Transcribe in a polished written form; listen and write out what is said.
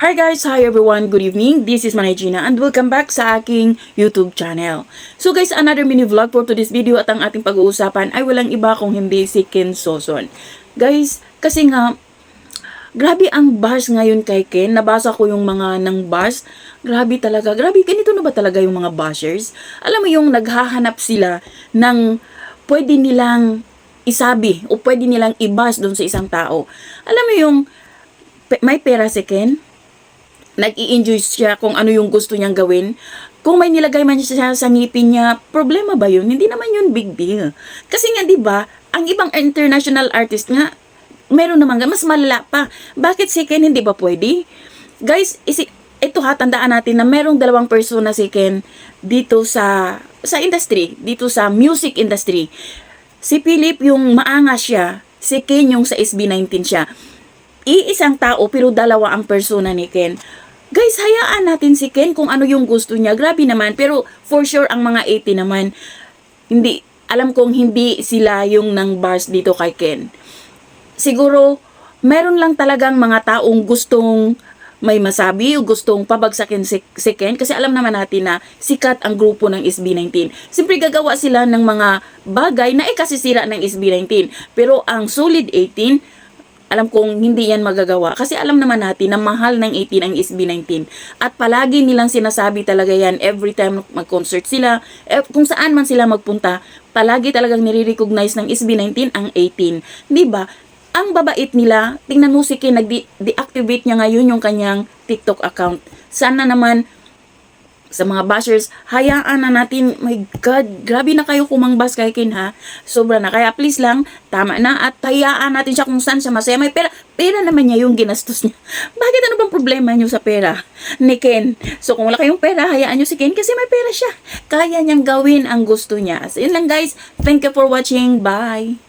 Hi guys! Hi everyone! Good evening! This is Manay Gina and welcome back sa aking YouTube channel. So guys, another mini vlog for today's video at ang ating pag-uusapan ay walang iba kung hindi si Ken Soson. Guys, kasi nga, grabe ang bars ngayon kay Ken. Nabasa ko yung mga ng bars. Grabe talaga. Grabe, ganito na ba talaga yung mga bashers? Alam mo yung naghahanap sila ng pwede nilang isabi o pwede nilang i-bash doon sa isang tao. Alam mo yung may pera si Ken? Nag-i-enjoy siya kung ano yung gusto niyang gawin. Kung may nilagay man siya sa ngipin niya, problema ba yun? Hindi naman yun big deal. Kasi nga 'di ba, ang ibang international artist nga, meron naman mas malala pa. Bakit si Ken hindi ba pwede? Guys, ito ha, tandaan natin na merong dalawang persona si Ken dito sa industry, dito sa music industry. Si Philip yung maangas siya, si Ken yung sa SB19 siya. Iisang tao pero dalawa ang persona ni Ken. Guys, hayaan natin si Ken kung ano yung gusto niya. Grabe naman. Pero for sure, ang mga 80 naman, hindi, alam kong hindi sila yung nang bars dito kay Ken. Siguro, meron lang talagang mga taong gustong may masabi o gustong pabagsakin si Ken. Kasi alam naman natin na sikat ang grupo ng SB19. Siyempre gagawa sila ng mga bagay na ikasisira ng SB19. Pero ang solid 18, alam kong hindi yan magagawa kasi alam naman natin na mahal ng 18 ang SB19 at palagi nilang sinasabi talaga yan every time mag-concert sila, kung saan man sila magpunta, palagi talagang nire-recognize ng SB19 ang 18. Di ba? Ang babait nila, tingnan mo si Ken, nag-deactivate niya ngayon yung kanyang TikTok account. Sana naman sa mga bashers, hayaan na natin. My God, grabe na kayo kumangbas kay Ken ha. Sobra na. Kaya please lang, tama na at hayaan natin siya kung saan siya masaya. May pera naman niya yung ginastos niya. Bakit ano bang problema niyo sa pera ni Ken? So kung wala kayong pera, hayaan niyo si Ken kasi may pera siya. Kaya niyang gawin ang gusto niya. So yun lang guys. Thank you for watching. Bye!